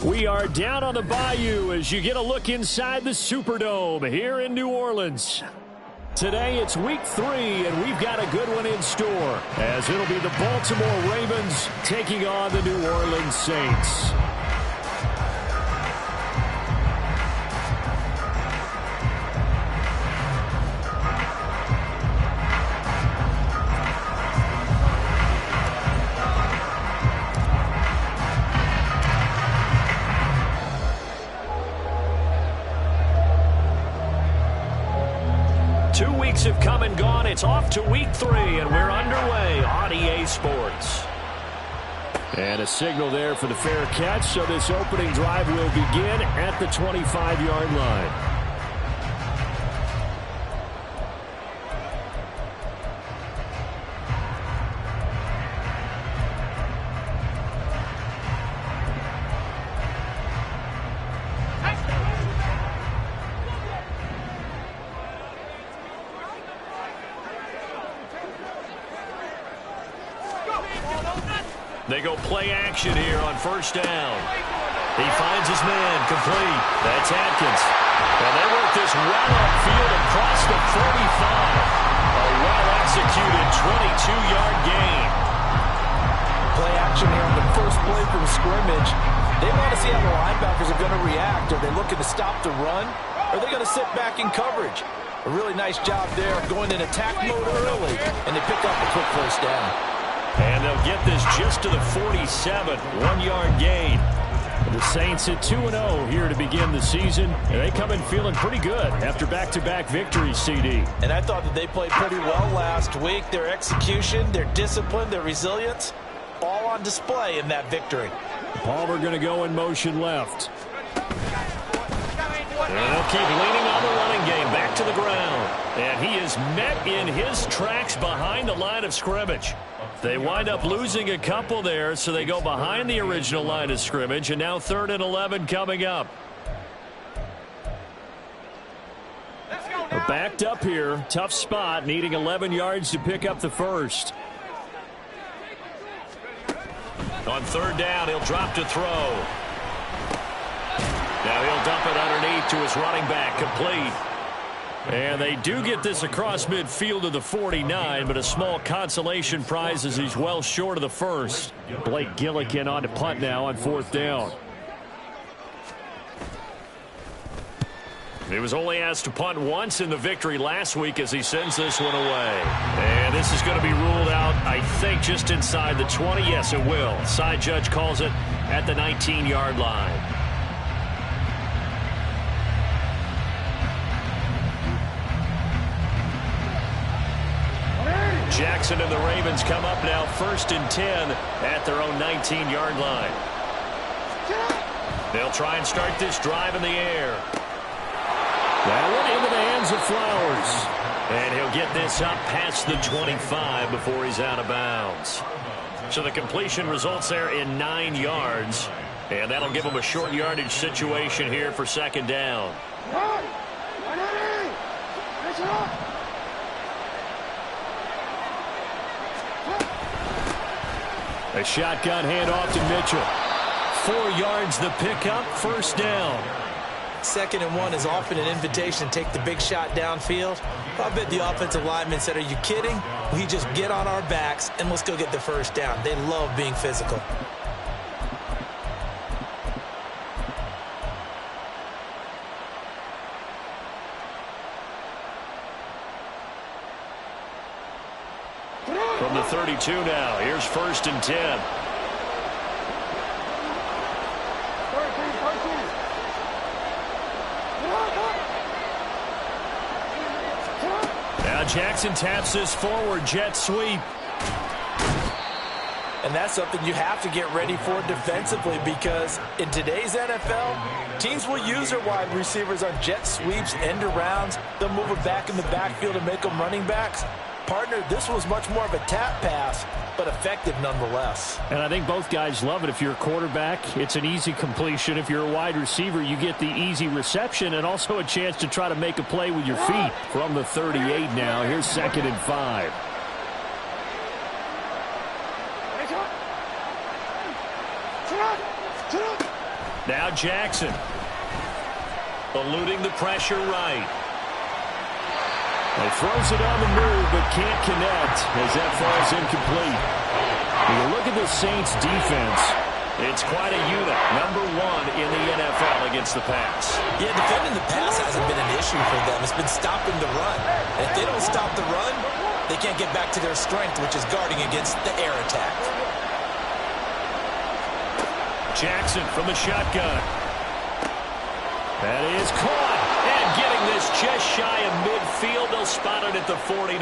We are down on the Bayou as you get a look inside the Superdome here in New Orleans. Today it's week 3, and we've got a good one in store, as it'll be the Baltimore Ravens taking on the New Orleans Saints. Have come and gone. It's off to week 3, and we're underway on EA Sports. And a signal there for the fair catch, so this opening drive will begin at the 25-yard line. They go play action here on first down. He finds his man, complete. That's Atkins. And they work this well upfield across the 45. A well-executed 22-yard gain. Play action here on the first play from scrimmage. They want to see how the linebackers are going to react. Are they looking to stop the run? Or are they going to sit back in coverage? A really nice job there, going in attack mode early. And they pick up a quick first down. And they'll get this just to the 47, 1-yard gain. The Saints at 2-0 here to begin the season. And they come in feeling pretty good after back-to-back victories, CD. And I thought that they played pretty well last week. Their execution, their discipline, their resilience, all on display in that victory. Palmer going to go in motion left. And they'll keep leaning on the running game back to the ground. And he is met in his tracks behind the line of scrimmage. They wind up losing a couple there, so they go behind the original line of scrimmage, and now 3rd and 11 coming up. They're backed up here. Tough spot, needing 11 yards to pick up the first. On 3rd down, he'll drop to throw. Now he'll dump it underneath to his running back, complete. And they do get this across midfield to the 49, but a small consolation prize as he's well short of the first. Blake Gillikin on to punt now on 4th down. He was only asked to punt once in the victory last week as he sends this one away. And this is going to be ruled out, I think, just inside the 20. Yes, it will. Side judge calls it at the 19-yard line. Jackson and the Ravens come up now 1st and 10 at their own 19-yard line. They'll try and start this drive in the air. That one into the hands of Flowers. And he'll get this up past the 25 before he's out of bounds. So the completion results there in 9 yards. And that'll give him a short yardage situation here for 2nd down. A shotgun handoff to Mitchell. 4 yards the pickup, 1st down. 2nd and 1 is often an invitation to take the big shot downfield. I bet the offensive lineman said, are you kidding? We just get on our backs and let's go get the 1st down. They love being physical. From the 32 now, here's 1st and 10. Now Jackson taps this forward jet sweep. And that's something you have to get ready for defensively, because in today's NFL, teams will use their wide receivers on jet sweeps, end arounds. They'll move it back in the backfield and make them running backs. Partner, this was much more of a tap pass, but effective nonetheless. And I think both guys love it. If you're a quarterback, it's an easy completion. If you're a wide receiver, you get the easy reception and also a chance to try to make a play with your feet. From the 38 now, here's 2nd and 5. Now Jackson. Eluding the pressure right. He throws it on the move, but can't connect as that falls incomplete. When you look at the Saints' defense, it's quite a unit. Number 1 in the NFL against the pass. Yeah, defending the pass hasn't been an issue for them. It's been stopping the run. And if they don't stop the run, they can't get back to their strength, which is guarding against the air attack. Jackson from the shotgun. That is caught. And getting this just shy of midfield. They'll spot it at the 49.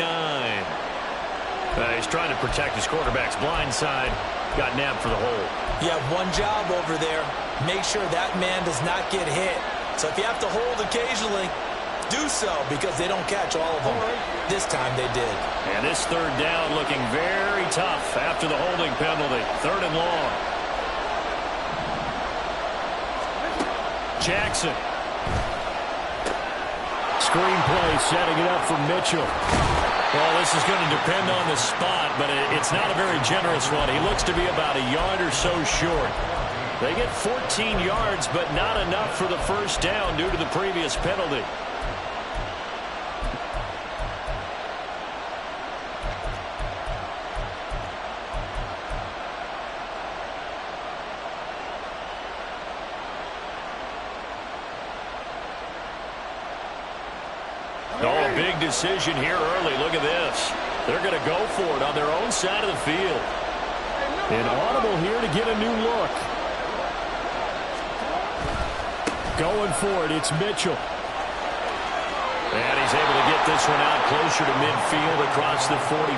He's trying to protect his quarterback's blind side. Got nabbed for the hole. You have one job over there. Make sure that man does not get hit. So if you have to hold occasionally, do so because they don't catch all of them. This time they did. And this third down looking very tough after the holding penalty. 3rd and long. Jackson. screenplay setting it up for Mitchell. Well, this is going to depend on the spot, but it's not a very generous one. He looks to be about a yard or so short. They get 14 yards, but not enough for the first down due to the previous penalty. Oh, a big decision here early. Look at this. They're going to go for it on their own side of the field. An audible here to get a new look. Going for it, it's Mitchell. And he's able to get this one out closer to midfield across the 45.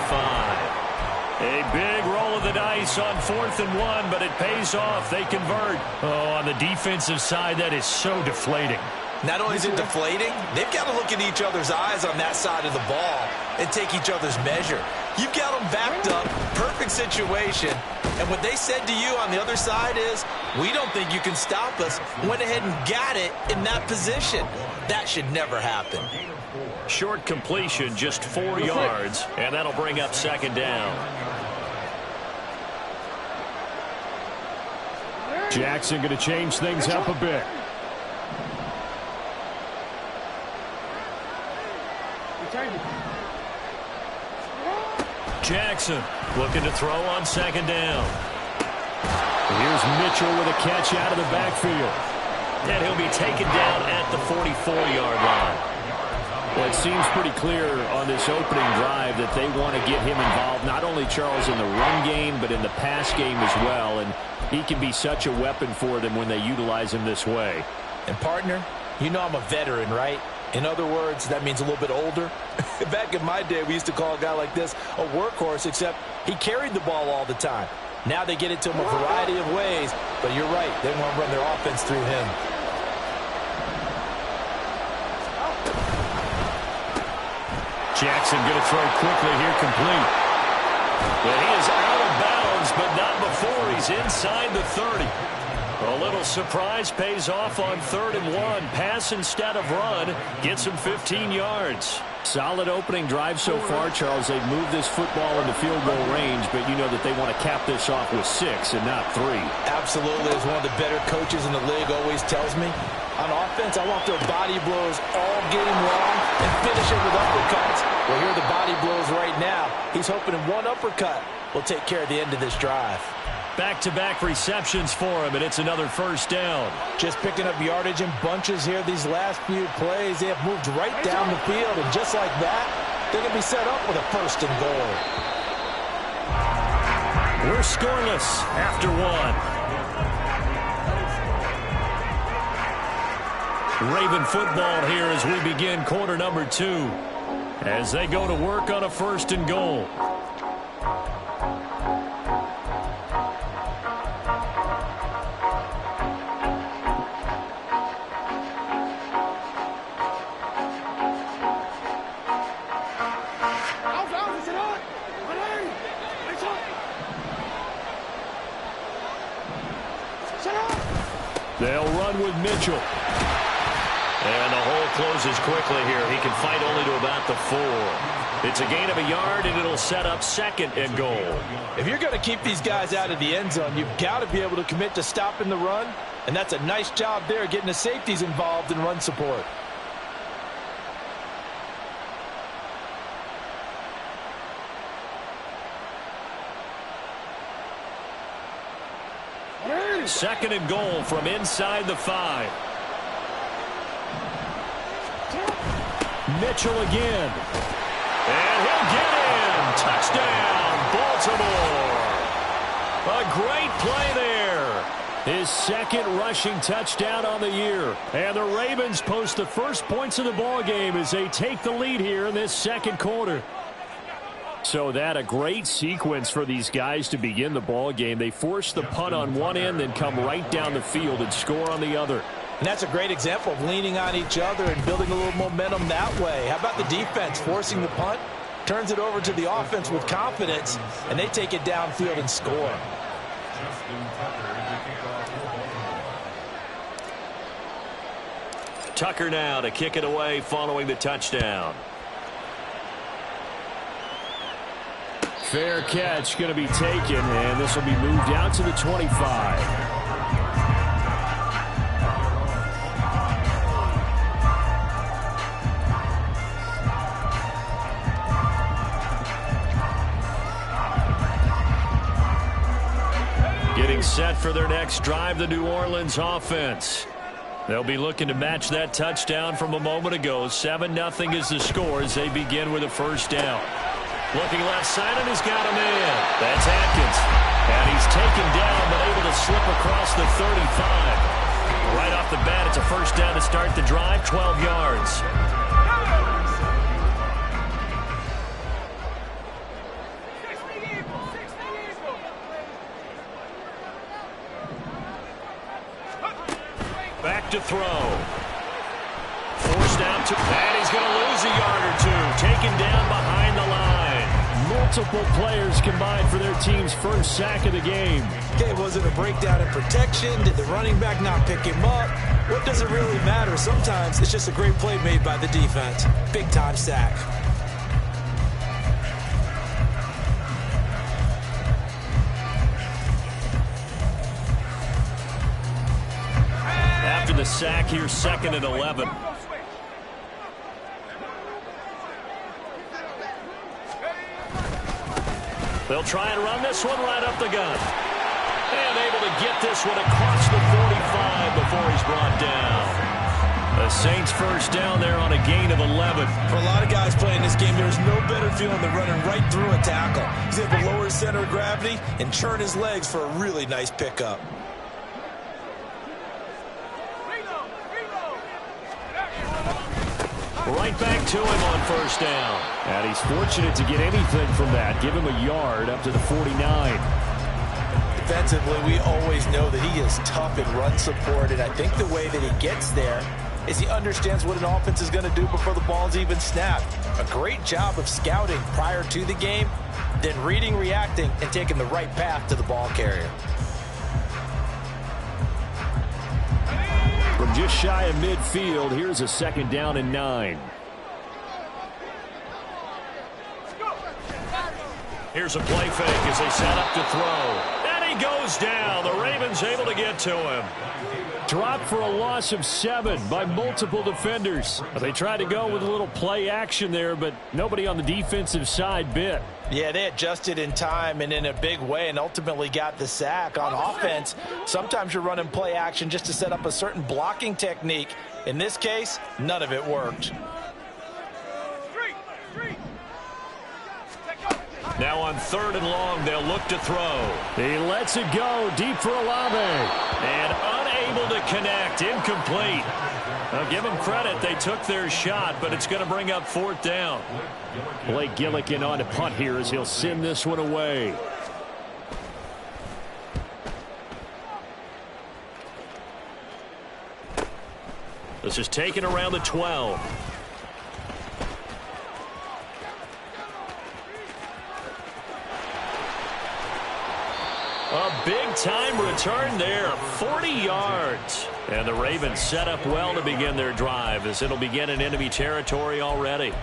A big roll of the dice on 4th and 1, but it pays off. They convert. Oh, on the defensive side, that is so deflating. Not only is it deflating, they've got to look at each other's eyes on that side of the ball and take each other's measure. You've got them backed up, perfect situation, and what they said to you on the other side is, we don't think you can stop us. Went ahead and got it in that position. That should never happen. Short completion, just 4 yards, and that'll bring up 2nd down. Jackson going to change things up a bit. Jackson looking to throw on 2nd down. Here's Mitchell with a catch out of the backfield. And he'll be taken down at the 44-yard line. Well, it seems pretty clear on this opening drive that they want to get him involved, not only, Charles, in the run game, but in the pass game as well. And he can be such a weapon for them when they utilize him this way. And, partner, you know I'm a veteran, right? In other words, that means a little bit older. Back in my day, we used to call a guy like this a workhorse, except he carried the ball all the time. Now they get it to him a variety of ways, but you're right. They want to run their offense through him. Jackson going to throw quickly here, complete. But he is out of bounds, but not before he's inside the 30. A little surprise pays off on 3rd and 1. Pass instead of run. Gets him 15 yards. Solid opening drive so far, Charles. They've moved this football into field goal range, but you know that they want to cap this off with 6 and not 3. Absolutely. As one of the better coaches in the league always tells me, on offense, I want their body blows all game long and finish it with uppercuts. Well, here are the body blows right now. He's hoping one uppercut will take care of the end of this drive. Back-to-back receptions for him, and it's another 1st down. Just picking up yardage in bunches here these last few plays. They have moved right down the field, and just like that, they're going to be set up with a 1st and goal. We're scoreless after 1. Raven football here as we begin quarter number 2. As they go to work on a 1st and goal. They'll run with Mitchell. And the hole closes quickly here. He can fight only to about the 4. It's a gain of a yard, and it'll set up 2nd and goal. If you're going to keep these guys out of the end zone, you've got to be able to commit to stopping the run, and that's a nice job there getting the safeties involved in run support. Second and goal from inside the 5. Mitchell again. And he'll get in. Touchdown, Baltimore. A great play there. His 2nd rushing touchdown on the year. And the Ravens post the first points of the ball game as they take the lead here in this 2nd quarter. So that a great sequence for these guys to begin the ball game. They force the punt on one end, then come right down the field and score on the other. And that's a great example of leaning on each other and building a little momentum that way. How about the defense forcing the punt? Turns it over to the offense with confidence, and they take it downfield and score. Tucker now to kick it away following the touchdown. Fair catch going to be taken, and this will be moved out to the 25. Getting set for their next drive, the New Orleans offense. They'll be looking to match that touchdown from a moment ago. 7-0 is the score as they begin with a first down. Looking left side, and he's got a man. That's Atkins. And he's taken down, but able to slip across the 35. Right off the bat, it's a first down to start the drive, 12 yards. Back to throw. Forced out to, and he's going to lose a yard or two. Taken down behind the line. Multiple players combined for their team's first sack of the game. Okay, was it a breakdown in protection? Did the running back not pick him up? What does it really matter? Sometimes it's just a great play made by the defense. Big-time sack. After the sack, here's 2nd and 11. They'll try and run this one right up the gut. And able to get this one across the 45 before he's brought down. The Saints first down there on a gain of 11. For a lot of guys playing this game, there's no better feeling than running right through a tackle. He's able to lower his center of gravity and churn his legs for a really nice pickup. Right back to him on first down. And he's fortunate to get anything from that. Give him a yard up to the 49. Defensively, we always know that he is tough in run support, and I think the way that he gets there is he understands what an offense is going to do before the ball's even snapped. A great job of scouting prior to the game, then reading, reacting, and taking the right path to the ball carrier. From just shy of midfield, here's a 2nd down and 9. Here's a play fake as they set up to throw. And he goes down. The Ravens able to get to him. Dropped for a loss of 7 by multiple defenders. They tried to go with a little play action there, but nobody on the defensive side bit. Yeah, they adjusted in time and in a big way and ultimately got the sack. On offense, sometimes you're running play action just to set up a certain blocking technique. In this case, none of it worked. Now on 3rd and long, they'll look to throw. He lets it go deep for Olave. And unable to connect. Incomplete. Now give them credit. They took their shot, but it's going to bring up 4th down. Blake Gillikin on to punt here as he'll send this one away. This is taken around the 12. A big-time return there, 40 yards. And the Ravens set up well to begin their drive as it'll begin in enemy territory already.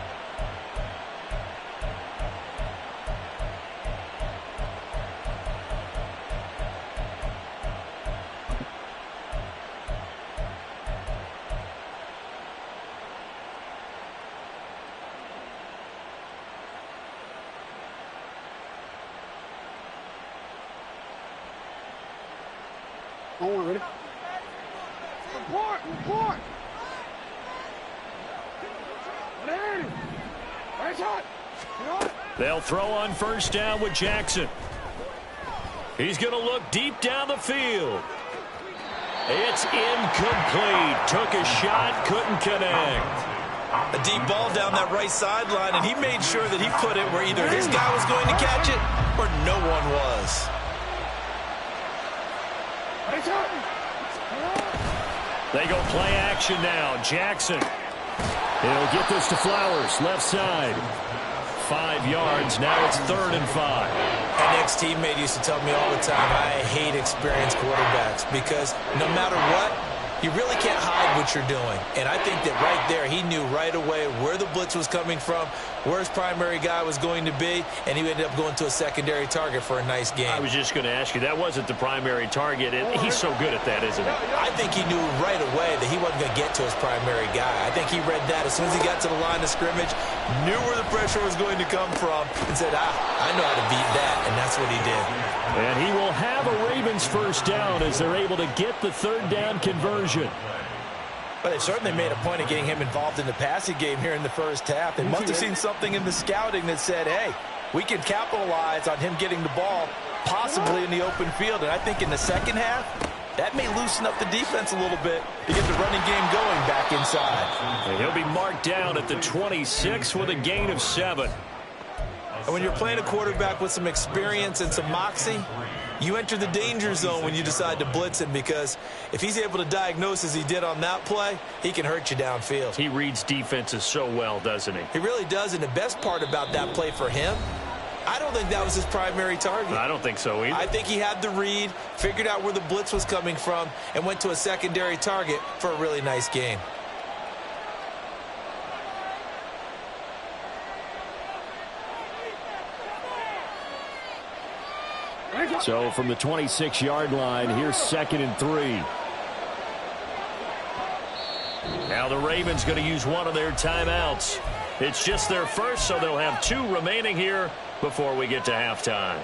On one, ready? Report! They'll throw on first down with Jackson. He's going to look deep down the field. It's incomplete. Took a shot, couldn't connect. A deep ball down that right sideline, and he made sure that he put it where either his guy was going to catch it or no one was. They go play action now. Jackson. He'll get this to Flowers, left side. 5 yards. Now it's 3rd and 5. An ex-teammate used to tell me all the time, I hate experienced quarterbacks because no matter what, you really can't hide what you're doing. And I think that right there, he knew right away where the blitz was coming from, where his primary guy was going to be, and he ended up going to a secondary target for a nice game. I was just going to ask you, that wasn't the primary target, and he's so good at that, isn't he? I think he knew right away that he wasn't going to get to his primary guy. I think he read that as soon as he got to the line of scrimmage, knew where the pressure was going to come from, and said, I know how to beat that, and that's what he did. And he will have a Ravens first down as they're able to get the 3rd down conversion. But they certainly made a point of getting him involved in the passing game here in the first half. They must have seen something in the scouting that said, hey, we can capitalize on him getting the ball possibly in the open field. And I think in the second half, that may loosen up the defense a little bit to get the running game going back inside. And he'll be marked down at the 26 with a gain of 7. And when you're playing a quarterback with some experience and some moxie, you enter the danger zone when you decide to blitz him, because if he's able to diagnose as he did on that play, he can hurt you downfield. He reads defenses so well, doesn't he? He really does, and the best part about that play for him, I don't think that was his primary target. I don't think so either. I think he had the read, figured out where the blitz was coming from, and went to a secondary target for a really nice game. So from the 26-yard line, here's 2nd and 3. Now the Ravens going to use one of their timeouts. It's just their first, so they'll have 2 remaining here before we get to halftime.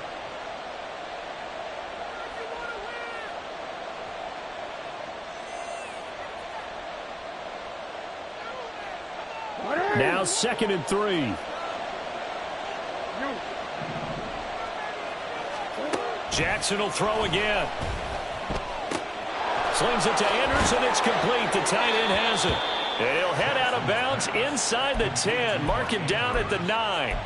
Now 2nd and 3. Jackson will throw again. Slings it to Andrews, and it's complete. The tight end has it. And he'll head out of bounds inside the 10. Mark him down at the 9.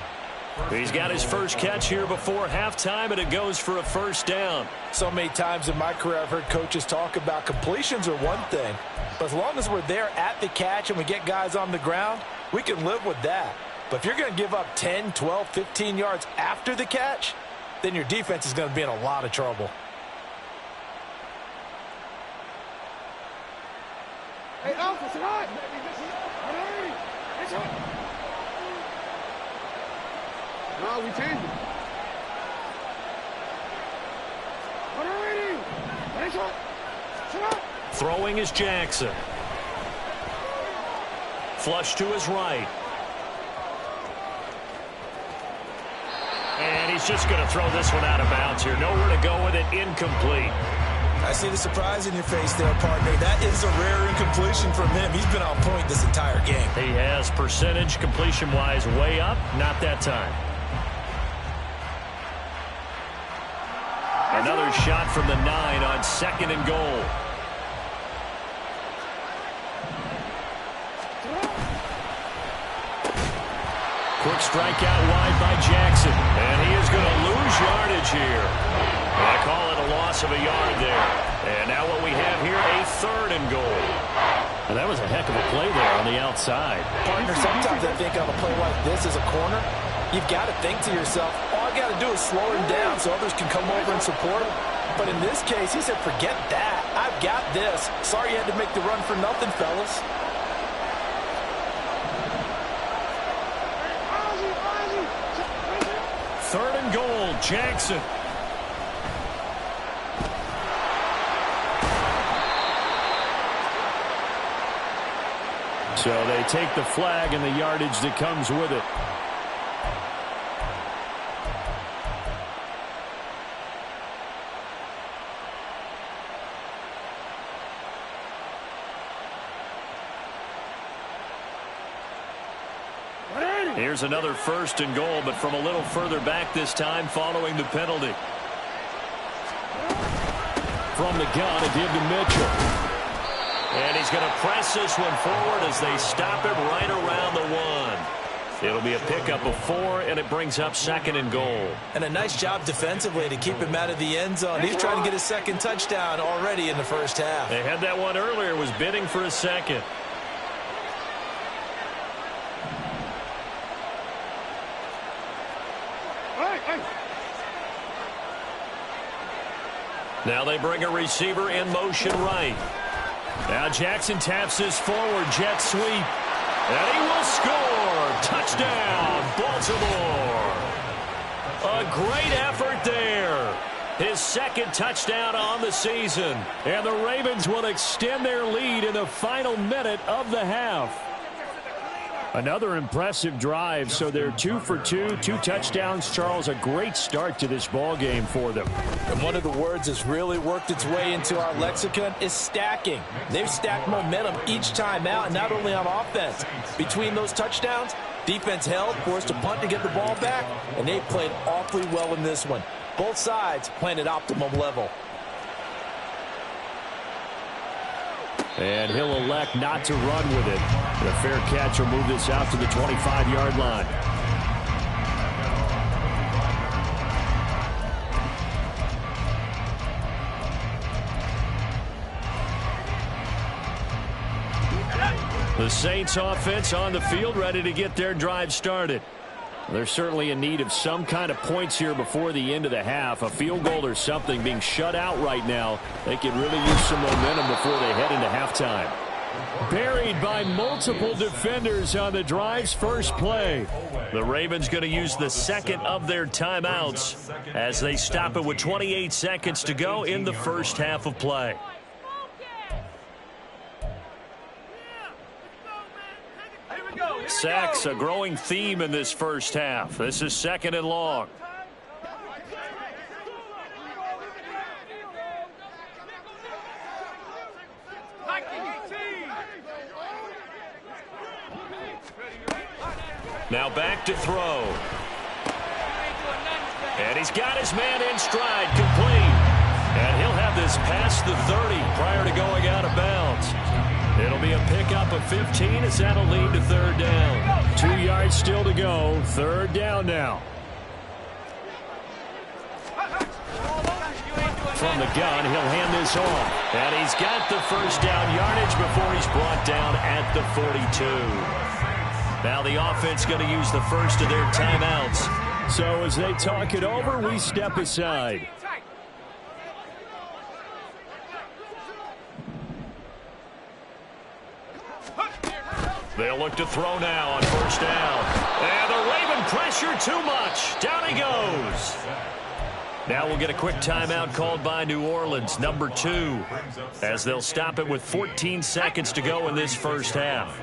He's got his first catch here before halftime, and it goes for a first down. So many times in my career I've heard coaches talk about completions are one thing. But as long as we're there at the catch and we get guys on the ground, we can live with that. But if you're going to give up 10, 12, 15 yards after the catch, then your defense is going to be in a lot of trouble. Hey, Alpha, it's hot! It's hot! No, we changed it. It's hot! It's hot! Throwing is Jackson. Flush to his right. And he's just going to throw this one out of bounds here. Nowhere to go with it. Incomplete. I see the surprise in your face there, partner. That is a rare incompletion from him. He's been on point this entire game. He has percentage completion-wise way up. Not that time. Another shot from the 9 on 2nd and goal. Quick strike out wide by Jackson. And he is going to lose yardage here. And I call it a loss of a yard there. And now what we have here, a 3rd and goal. And that was a heck of a play there on the outside. Partner, sometimes I think on a play like this as a corner, you've got to think to yourself, all I got to do is slow him down so others can come over and support him. But in this case, he said, forget that. I've got this. Sorry you had to make the run for nothing, fellas. Third and goal, Jackson. So they take the flag and the yardage that comes with it. Here's another 1st and goal, but from a little further back this time following the penalty. From the gun, a give to Mitchell. And he's going to press this one forward as they stop it right around the 1. It'll be a pickup of 4, and it brings up 2nd and goal. And a nice job defensively to keep him out of the end zone. He's trying to get his 2nd touchdown already in the first half. They had that one earlier, was bidding for a 2nd. Now they bring a receiver in motion right. Now Jackson taps this forward, jet sweep. And he will score. Touchdown, Baltimore. A great effort there. His 2nd touchdown on the season. And the Ravens will extend their lead in the final minute of the half. Another impressive drive, so they're 2 for 2, 2 touchdowns. Charles, a great start to this ball game for them. And one of the words that's really worked its way into our lexicon is stacking. They've stacked momentum each time out, and not only on offense. Between those touchdowns, defense held, forced a punt to get the ball back, and they played awfully well in this one. Both sides playing at optimum level. And he'll elect not to run with it. The fair catch will move this out to the 25-yard line. The Saints offense on the field, ready to get their drive started. They're certainly in need of some kind of points here before the end of the half. A field goal or something. Being shut out right now, they could really use some momentum before they head into halftime. Buried by multiple defenders on the drive's first play. The Ravens going to use the 2nd of their timeouts as they stop it with 28 seconds to go in the first half of play. Sacks, a growing theme in this first half. This is 2nd and long. Now back to throw. And he's got his man in stride, complete. And he'll have this past the 30 prior to going out of bounds. It'll be a pickup of 15 as that'll lead to 3rd down. 2 yards still to go. 3rd down now. From the gun, he'll hand this off. And he's got the 1st down yardage before he's brought down at the 42. Now the offense going to use the 1st of their timeouts. So as they talk it over, we step aside. They'll look to throw now on 1st down. And the Raven pressure too much. Down he goes. Now we'll get a quick timeout called by New Orleans, number 2, as they'll stop it with 14 seconds to go in this first half.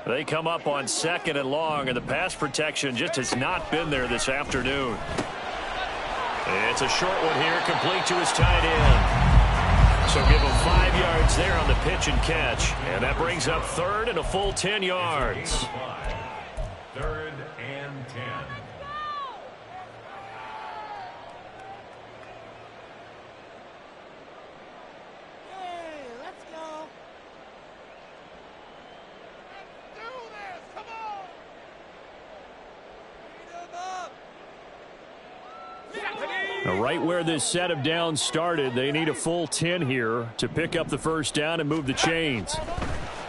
They come up on 2nd and long, and the pass protection just has not been there this afternoon. It's a short one here, complete to his tight end. So give him 5 yards there on the pitch and catch. And that brings up 3rd and a full 10 yards. 3rd and 10. Hey, let's go. Let's do this. Come on. Beat him up. Now, right where this set of downs started, they need a full 10 here to pick up the 1st down and move the chains.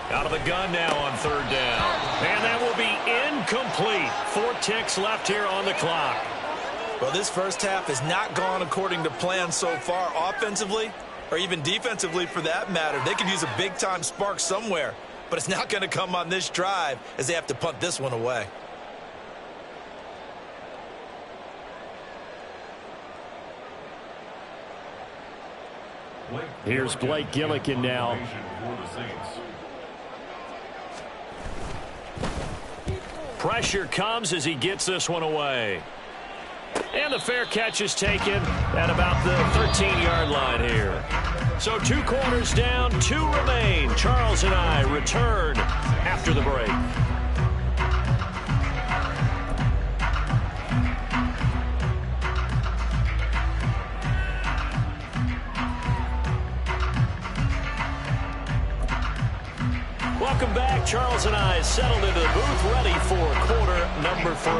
Out of the gun now on 3rd down. And that will be incomplete. 4 ticks left here on the clock. Well, this first half has not gone according to plan so far offensively, or even defensively for that matter. They could use a big-time spark somewhere, but it's not going to come on this drive as they have to punt this one away. Here's Blake Gillikin now. Pressure comes as he gets this one away. And the fair catch is taken at about the 13-yard line here. So 2 quarters down, 2 remain. Charles and I return after the break. Welcome back. Charles and I settled into the booth, ready for quarter number 3.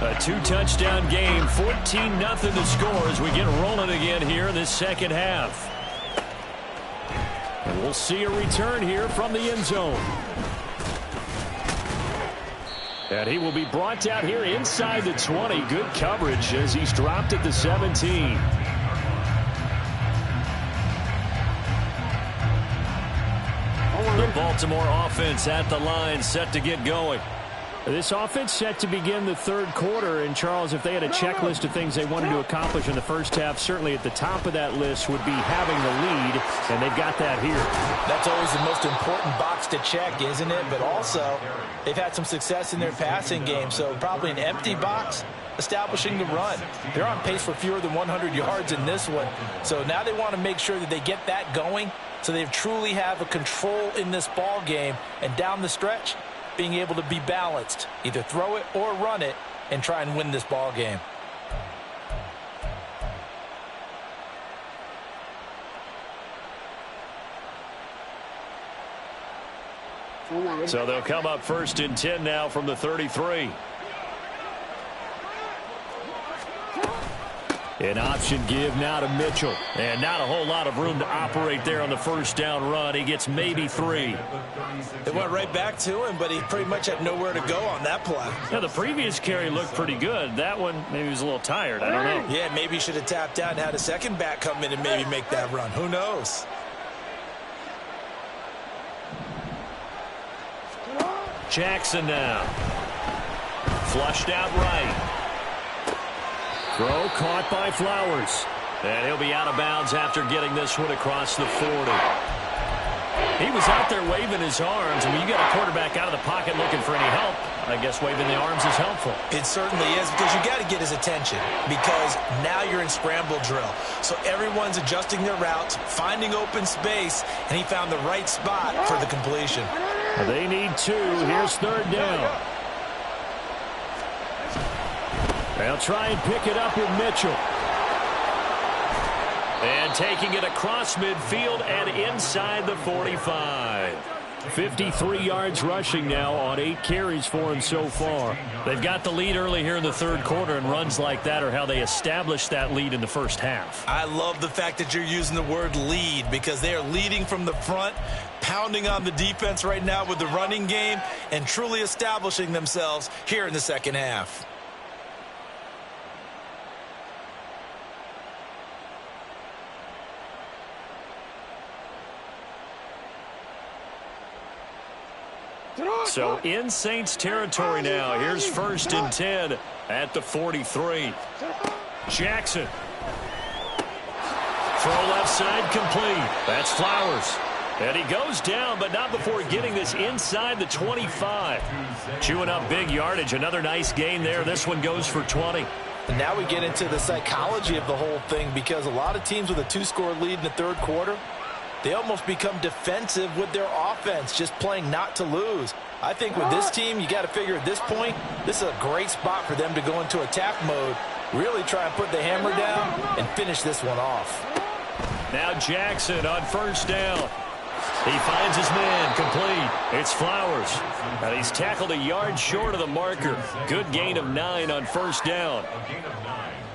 A 2-touchdown game, 14-0 to score as we get rolling again here in this second half. And we'll see a return here from the end zone. And he will be brought down here inside the 20. Good coverage as he's dropped at the 17. The Baltimore offense at the line, set to get going. This offense set to begin the third quarter. And, Charles, if they had a checklist of things they wanted to accomplish in the first half, certainly at the top of that list would be having the lead, and they've got that here. That's always the most important box to check, isn't it? But also, they've had some success in their passing game, so probably an empty box establishing the run. They're on pace for fewer than 100 yards in this one. So now they want to make sure that they get that going so they truly have a control in this ball game, and down the stretch, being able to be balanced, either throw it or run it, and try and win this ball game. So they'll come up 1st and 10 now from the 33. An option give now to Mitchell. And not a whole lot of room to operate there on the first down run. He gets maybe 3. They went right back to him, but he pretty much had nowhere to go on that play. Yeah, the previous carry looked pretty good. That one, maybe he was a little tired. I don't know. Yeah, maybe he should have tapped out and had a second back come in and maybe make that run. Who knows? Jackson now. Flushed out right. Throw caught by Flowers. And he'll be out of bounds after getting this one across the 40. He was out there waving his arms. I mean, you got a quarterback out of the pocket looking for any help. I guess waving the arms is helpful. It certainly is, because you got to get his attention, because now you're in scramble drill. So everyone's adjusting their routes, finding open space, and he found the right spot for the completion. They need 2. Here's 3rd down. They'll try and pick it up with Mitchell. And taking it across midfield and inside the 45. 53 yards rushing now on 8 carries for him so far. They've got the lead early here in the third quarter, and runs like that are how they established that lead in the first half. I love the fact that you're using the word lead, because they are leading from the front, pounding on the defense right now with the running game, and truly establishing themselves here in the second half. So in Saints territory now. Here's 1st and 10 at the 43. Jackson. Throw left side complete. That's Flowers. And he goes down, but not before getting this inside the 25. Chewing up big yardage. Another nice gain there. This one goes for 20. And now we get into the psychology of the whole thing, because a lot of teams with a 2-score lead in the third quarter, they almost become defensive with their offense, just playing not to lose. I think with this team, you got to figure at this point, this is a great spot for them to go into attack mode, really try and put the hammer down and finish this one off. Now Jackson on 1st down. He finds his man complete. It's Flowers. And he's tackled a yard short of the marker. Good gain of 9 on 1st down.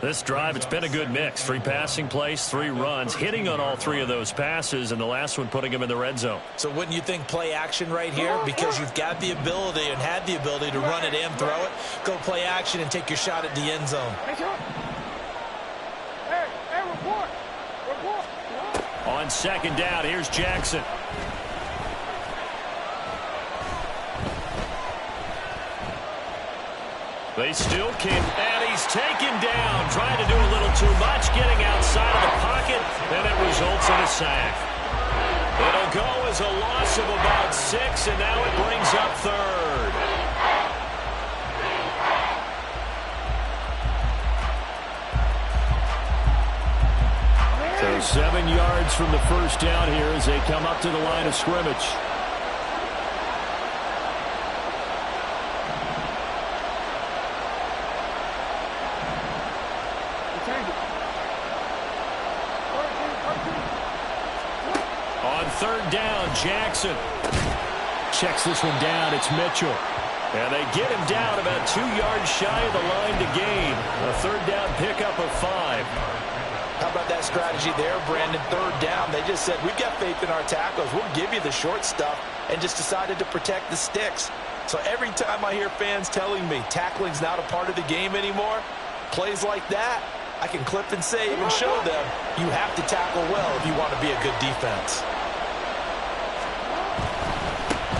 This drive, it's been a good mix. 3 passing plays, 3 runs, hitting on all 3 of those passes, and the last one putting him in the red zone. So wouldn't you think play action right here? Because you've got the ability and had the ability to run it and throw it. Go play action and take your shot at the end zone. On 2nd down, here's Jackson. They still can, and he's taken down, trying to do a little too much, getting outside of the pocket, and it results in a sack. It'll go as a loss of about 6, and now it brings up 3rd. So 7 yards from the first down here as they come up to the line of scrimmage. On third down. Jackson checks this one down. It's Mitchell. And they get him down about 2 yards shy of the line to gain. A third down pickup of 5. How about that strategy there, Brandon? Third down, they just said, we've got faith in our tackles. We'll give you the short stuff, and just decided to protect the sticks. So every time I hear fans telling me tackling's not a part of the game anymore, plays like that, I can clip and save and show them you have to tackle well if you want to be a good defense.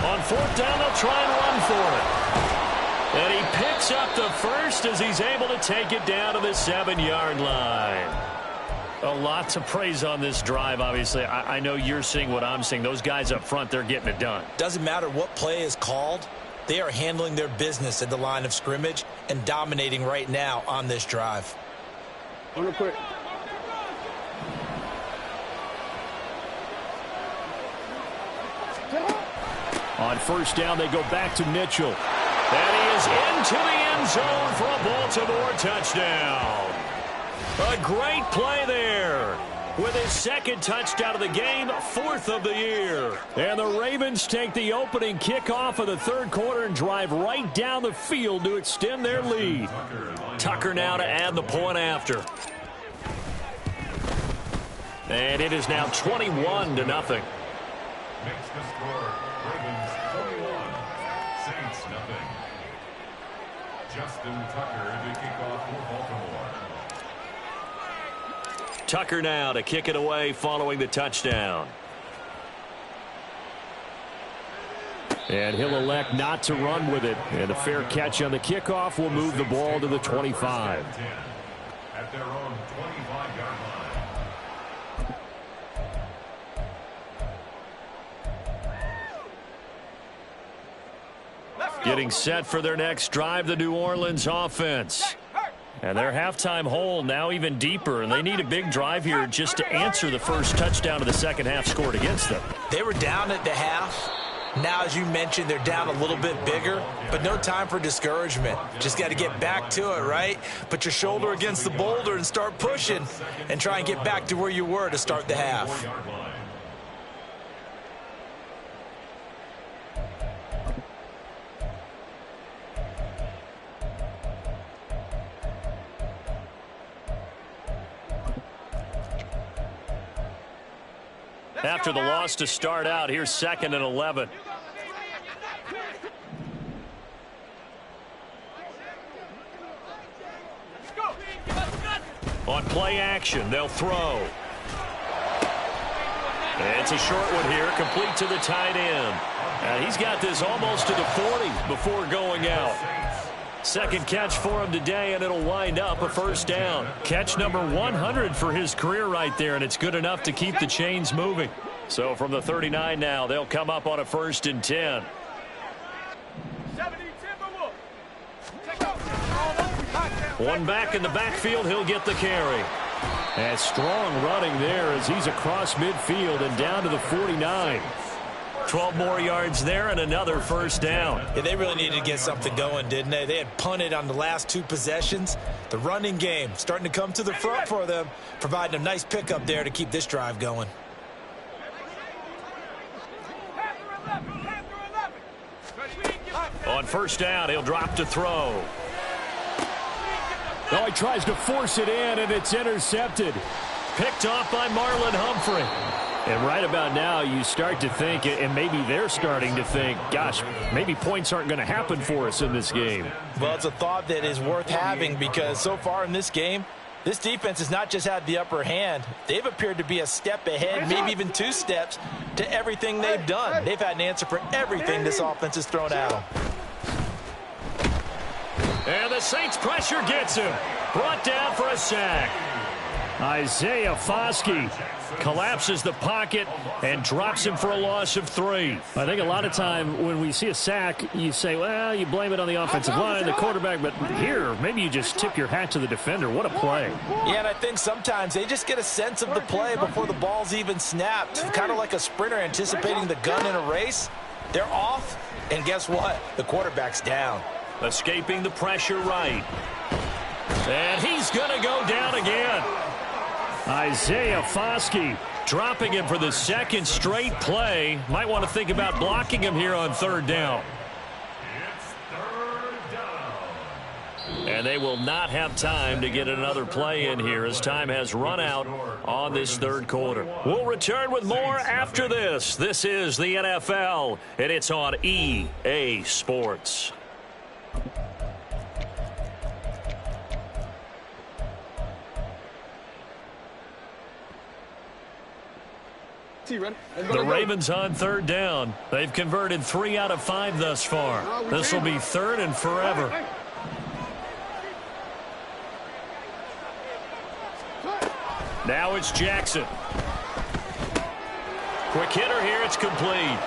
On fourth down, they'll try and run for it. And he picks up the first as he's able to take it down to the 7-yard line. A lot to praise on this drive, obviously. I know you're seeing what I'm seeing. Those guys up front, they're getting it done. Doesn't matter what play is called. They are handling their business at the line of scrimmage and dominating right now on this drive. Real quick. On first down, they go back to Mitchell. And he is into the end zone for a Baltimore touchdown. A great play there. With his second touchdown of the game, 4th of the year. And the Ravens take the opening kickoff of the third quarter and drive right down the field to extend their lead. Tucker now to add the point after. And it is now 21-0. Makes the score Ravens 21, Saints nothing. Justin Tucker to kick off for Baltimore. Tucker now to kick it away following the touchdown. And he'll elect not to run with it. And a fair catch on the kickoff will move the ball to the 25. At their own 25-yard line. Getting set for their next drive, the New Orleans offense. And their halftime hole now even deeper, and they need a big drive here just to answer the first touchdown of the second half scored against them. They were down at the half. Now, as you mentioned, they're down a little bit bigger, but no time for discouragement. Just got to get back to it, right? Put your shoulder against the boulder and start pushing and try and get back to where you were to start the half. After the loss to start out, here's 2nd and 11. On play action, they'll throw. It's a short one here, complete to the tight end. And he's got this almost to the 40 before going out. Second catch for him today, and it'll wind up a first down. Catch number 100 for his career right there, and it's good enough to keep the chains moving. So from the 39 now, they'll come up on a 1st and 10. One back in the backfield, he'll get the carry. And strong running there as he's across midfield and down to the 49. 12 more yards there and another first down. Yeah, they really needed to get something going, didn't they? They had punted on the last 2 possessions. The running game starting to come to the front for them, providing a nice pickup there to keep this drive going. On first down, he'll drop to throw. Oh, he tries to force it in, and it's intercepted. Picked off by Marlon Humphrey. And right about now, you start to think, and maybe they're starting to think, gosh, maybe points aren't going to happen for us in this game. Well, it's a thought that is worth having because so far in this game, this defense has not just had the upper hand. They've appeared to be a step ahead, maybe even 2 steps to everything they've done. They've had an answer for everything this offense has thrown at them. And the Saints pressure gets him. Brought down for a sack. Isaiah Foskey collapses the pocket and drops him for a loss of 3. I think a lot of time when we see a sack, you say, well, you blame it on the offensive line, the quarterback, but here, maybe you just tip your hat to the defender. What a play. Yeah, and I think sometimes they just get a sense of the play before the ball's even snapped. Kind of like a sprinter anticipating the gun in a race. They're off, and guess what? The quarterback's down. Escaping the pressure right. And he's going to go down again. Isaiah Foskey dropping him for the second straight play. Might want to think about blocking him here on third down. It's third down. And they will not have time to get another play in here as time has run out on this third quarter. We'll return with more after this. This is the NFL, and it's on EA Sports. The Ravens on third down. They've converted 3 out of 5 thus far. This will be third and forever. Now it's Jackson. Quick hitter here. It's complete.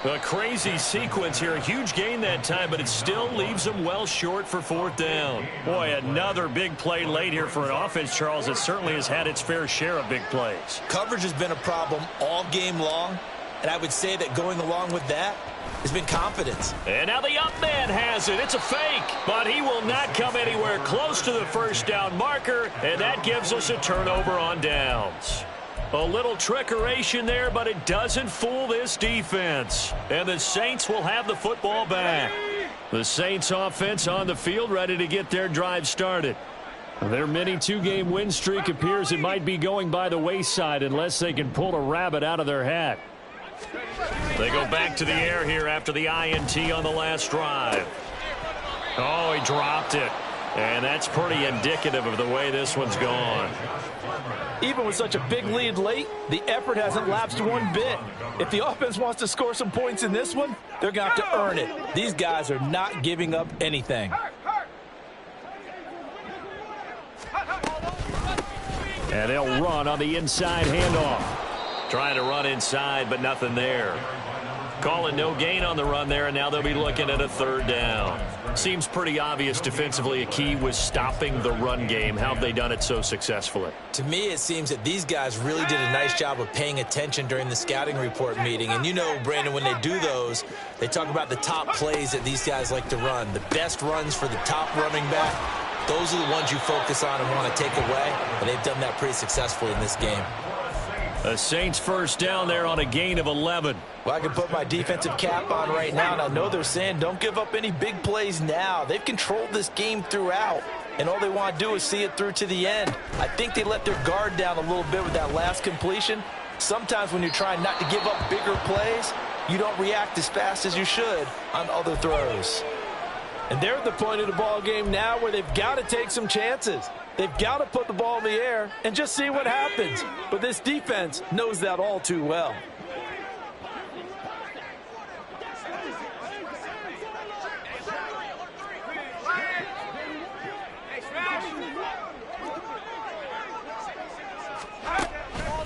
A crazy sequence here. A huge gain that time, but it still leaves him well short for fourth down. Boy, another big play late here for an offense, Charles, that certainly has had its fair share of big plays. Coverage has been a problem all game long, and I would say that going along with that has been confidence. And now the up man has it. It's a fake, but he will not come anywhere close to the first down marker, and that gives us a turnover on downs. A little trickeration there, but it doesn't fool this defense. And the Saints will have the football back. The Saints offense on the field, ready to get their drive started. Their mini 2-game win streak appears it might be going by the wayside unless they can pull a rabbit out of their hat. They go back to the air here after the INT on the last drive. Oh, he dropped it. And that's pretty indicative of the way this one's gone. Even with such a big lead late, the effort hasn't lapsed one bit. If the offense wants to score some points in this one, they're going to have to earn it. These guys are not giving up anything. And they'll run on the inside handoff. Trying to run inside, but nothing there. Calling no gain on the run there, and now they'll be looking at a third down. Seems pretty obvious defensively a key was stopping the run game. How have they done it so successfully? To me, it seems that these guys really did a nice job of paying attention during the scouting report meeting. And you know, Brandon, when they do those, they talk about the top plays that these guys like to run. The best runs for the top running back, those are the ones you focus on and want to take away. And they've done that pretty successfully in this game. A Saints first down there on a gain of 11. Well, I can put my defensive cap on right now, and I know they're saying don't give up any big plays now. They've controlled this game throughout, and all they want to do is see it through to the end. I think they let their guard down a little bit with that last completion. Sometimes when you're trying not to give up bigger plays, you don't react as fast as you should on other throws. And they're at the point of the ball game now where they've got to take some chances. They've got to put the ball in the air and just see what happens. But this defense knows that all too well.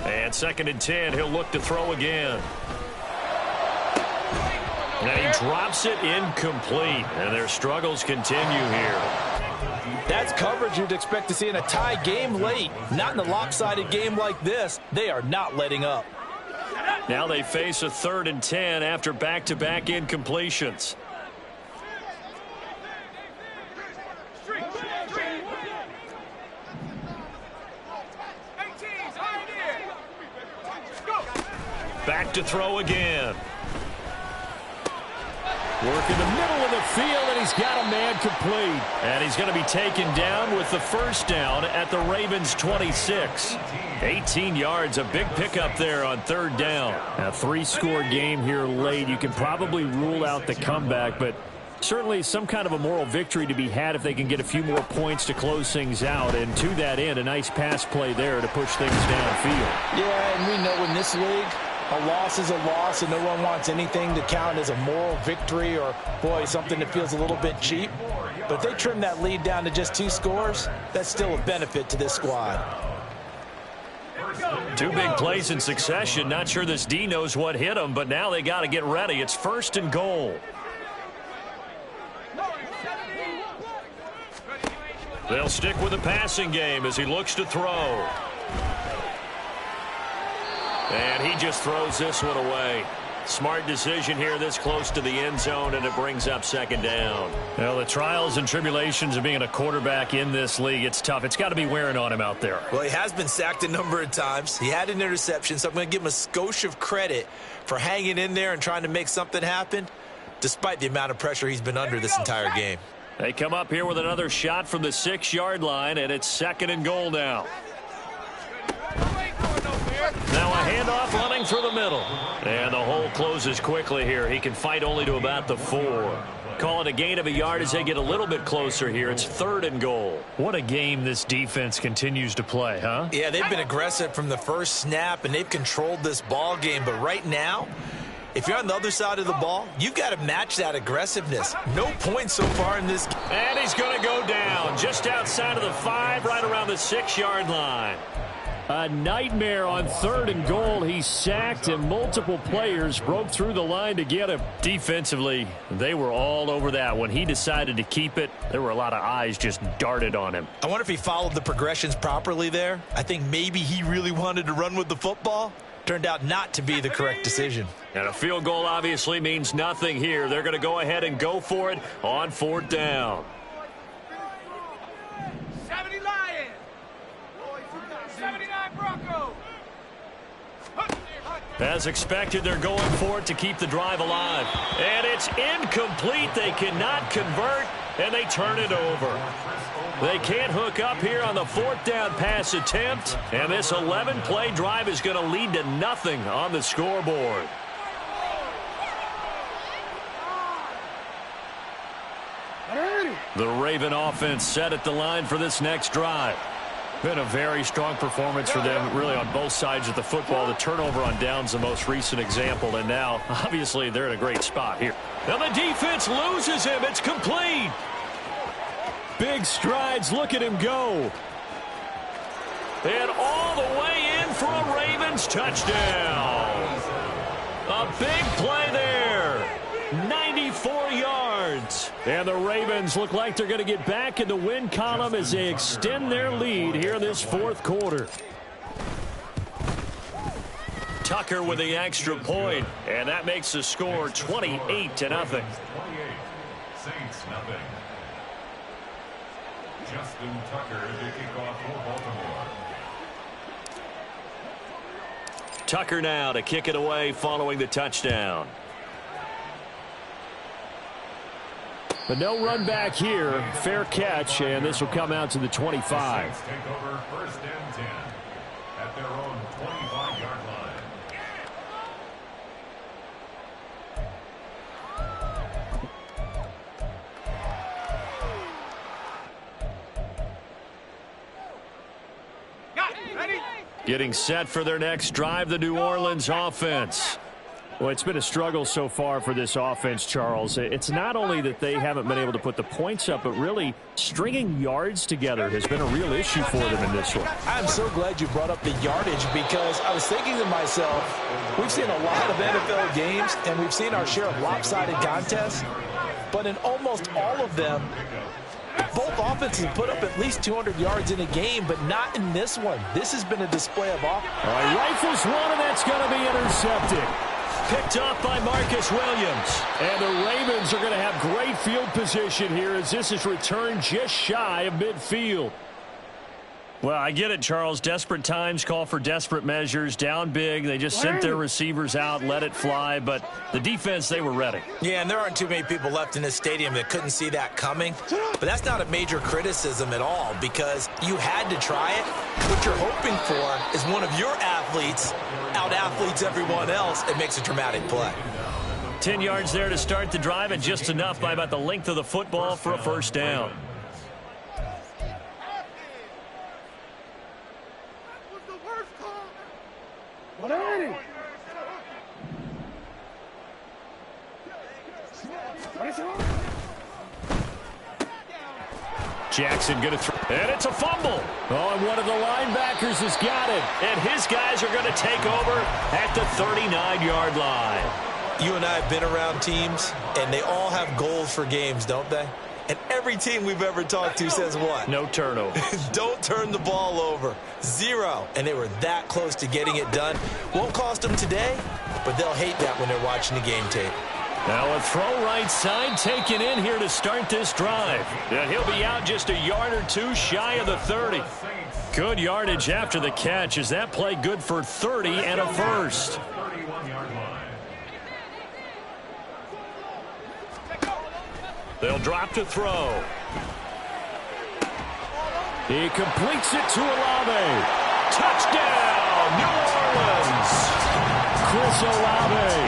And 2nd and 10, he'll look to throw again. And he drops it incomplete. And their struggles continue here. That's coverage you'd expect to see in a tie game late. Not in a lopsided game like this. They are not letting up. Now they face a 3rd and 10 after back-to-back incompletions. Back to throw again. Work in the middle of the field, and he's got a man complete. And he's going to be taken down with the first down at the Ravens' 26. 18 yards, a big pickup there on 3rd down. A 3-score game here late. You can probably rule out the comeback, but certainly some kind of a moral victory to be had if they can get a few more points to close things out. And to that end, a nice pass play there to push things downfield. Yeah, and we know in this league, a loss is a loss, and no one wants anything to count as a moral victory or, boy, something that feels a little bit cheap. But if they trim that lead down to just 2 scores, that's still a benefit to this squad. 2 big plays in succession. Not sure this D knows what hit them, but now they got to get ready. It's 1st and goal. They'll stick with the passing game as he looks to throw. And he just throws this one away. Smart decision here this close to the end zone, and it brings up second down. Well, the trials and tribulations of being a quarterback in this league, it's tough. It's got to be wearing on him out there. Well, he has been sacked a number of times. He had an interception, so I'm going to give him a skosh of credit for hanging in there and trying to make something happen, despite the amount of pressure he's been under this entire game. They come up here with another shot from the 6-yard line, and it's second and goal now. Now a handoff running through the middle. And the hole closes quickly here. He can fight only to about the 4. Call it a gain of a yard as they get a little bit closer here. It's third and goal. What a game this defense continues to play, huh? Yeah, they've been aggressive from the first snap, and they've controlled this ball game. But right now, if you're on the other side of the ball, you've got to match that aggressiveness. No points so far in this game. And he's going to go down just outside of the 5, right around the 6-yard line. A nightmare on third and goal. He's sacked, and multiple players broke through the line to get him. Defensively, they were all over that. When he decided to keep it, there were a lot of eyes just darted on him. I wonder if he followed the progressions properly there. I think maybe he really wanted to run with the football. Turned out not to be the correct decision. And a field goal obviously means nothing here. They're going to go ahead and go for it on 4th down. 70 Lions. 79 Broncos. As expected, they're going for it to keep the drive alive. And it's incomplete. They cannot convert, and they turn it over. They can't hook up here on the 4th down pass attempt, and this 11-play drive is going to lead to nothing on the scoreboard. The Raven offense set at the line for this next drive. Been a very strong performance for them, really, on both sides of the football. The turnover on downs, the most recent example, and now, obviously, they're in a great spot here. Now the defense loses him. It's complete. Big strides. Look at him go. And all the way in for a Ravens touchdown. A big play there. 94 yards. And the Ravens look like they're going to get back in the win column as they extend their lead here in this 4th quarter. Tucker with the extra point, and that makes the score 28-0. 28. Saints nothing. Justin Tucker to kick off for Baltimore. Tucker now to kick it away following the touchdown. But no run back here. Fair catch, and this will come out to the 25. The Saints take over 1st and 10 at their own 25-yard line. Ready? Getting set for their next drive, the New Orleans offense. Well, it's been a struggle so far for this offense, Charles. It's not only that they haven't been able to put the points up, but really stringing yards together has been a real issue for them in this one. I'm so glad you brought up the yardage, because I was thinking to myself, we've seen a lot of NFL games, and we've seen our share of lopsided contests, but in almost all of them, both offenses put up at least 200 yards in a game, but not in this one. This has been a display of offense. All right, rifles one, and that's going to be intercepted. Picked up by Marcus Williams. And the Ravens are going to have great field position here as this is returned just shy of midfield. Well, I get it, Charles. Desperate times call for desperate measures. Down big. They just sent their receivers out, let it fly. But the defense, they were ready. Yeah, and there aren't too many people left in this stadium that couldn't see that coming. But that's not a major criticism at all, because you had to try it. What you're hoping for is one of your athletes out-athletes everyone else and makes a dramatic play. 10 yards there to start the drive, and just enough by about the length of the football for a 1st down. Jackson going to throw. And it's a fumble. Oh, and one of the linebackers has got it. And his guys are going to take over at the 39-yard line. You and I have been around teams, and they all have goals for games, don't they? And every team we've ever talked to says what? No turnover. Don't turn the ball over. 0. And they were that close to getting it done. Won't cost them today, but they'll hate that when they're watching the game tape. Now a throw right side taken in here to start this drive. And he'll be out just a yard or two shy of the 30. Good yardage after the catch. Is that play good for 30 and a first? 31-yard line. They'll drop to throw. He completes it to Olave. Touchdown, New Orleans. Chris Olave.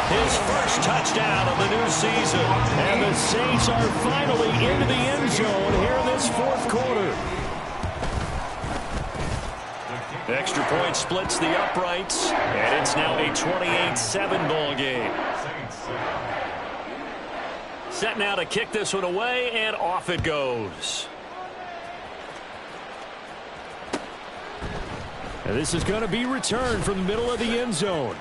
His first touchdown of the new season. And the Saints are finally into the end zone here in this fourth quarter. Extra point splits the uprights, and it's now a 28-7 ball game. Set now to kick this one away, and off it goes. And this is going to be returned from the middle of the end zone.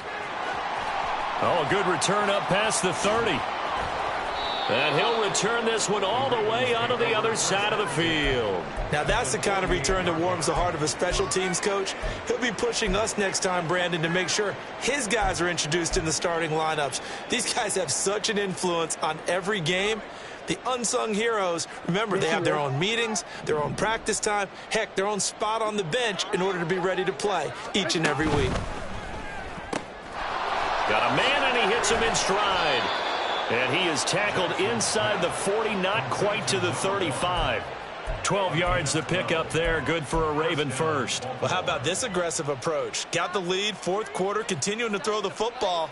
Oh, a good return up past the 30. And he'll return this one all the way onto the other side of the field. Now, that's the kind of return that warms the heart of a special teams coach. He'll be pushing us next time, Brandon, to make sure his guys are introduced in the starting lineups. These guys have such an influence on every game. The unsung heroes, remember, they have their own meetings, their own practice time, heck, their own spot on the bench in order to be ready to play each and every week. Got a man, and he hits him in stride. And he is tackled inside the 40, not quite to the 35. 12 yards to pick up there. Good for a Raven first. Well, how about this aggressive approach? Got the lead, fourth quarter, continuing to throw the football.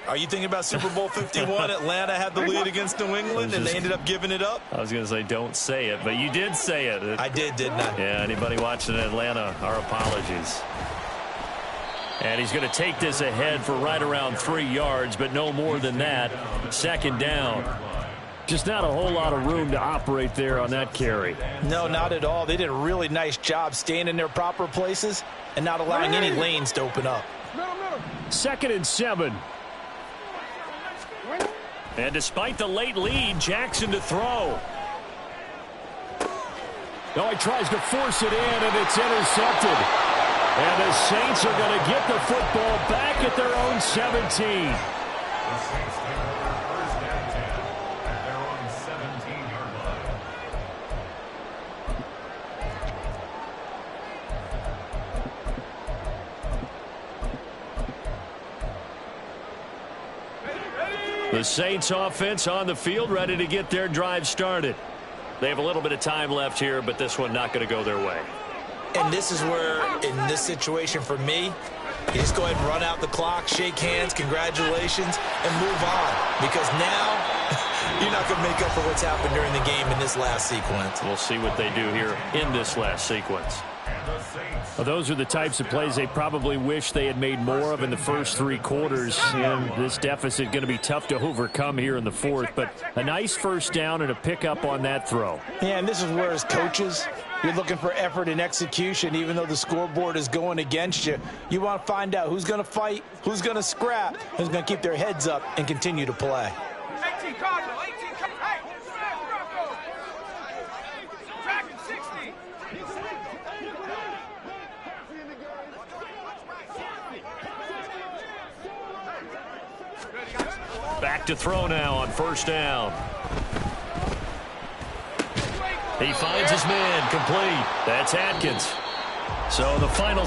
Are you thinking about Super Bowl 51? Atlanta had the lead against New England, and they ended up giving it up? I was going to say don't say it, but you did say it. I did, didn't I? Yeah, anybody watching Atlanta, our apologies. And he's going to take this ahead for right around 3 yards, but no more than that. Second down. Just not a whole lot of room to operate there on that carry. No, not at all. They did a really nice job staying in their proper places and not allowing any lanes to open up. 2nd and 7. And despite the late lead, Jackson to throw. No, he tries to force it in, and it's intercepted. And the Saints are going to get the football back at their own 17. The Saints take over first and 10 at their own 17-yard line. The Saints offense on the field, ready to get their drive started. They have a little bit of time left here, but this one not going to go their way. And this is where, in this situation for me, you just go ahead and run out the clock, shake hands, congratulations, and move on. Because now, you're not going to make up for what's happened during the game in this last sequence. We'll see what they do here in this last sequence. Well, those are the types of plays they probably wish they had made more of in the first 3 quarters. And this deficit going to be tough to overcome here in the fourth. But a nice first down and a pickup on that throw. Yeah, and this is where, as coaches, you're looking for effort and execution. Even though the scoreboard is going against you, you want to find out who's going to fight, who's going to scrap, who's going to keep their heads up and continue to play. 18 Cardinal, 18 Cardinal. Hey, Bronco. Tracking 60. Back to throw now on first down. He finds his man complete. That's Atkins. So the final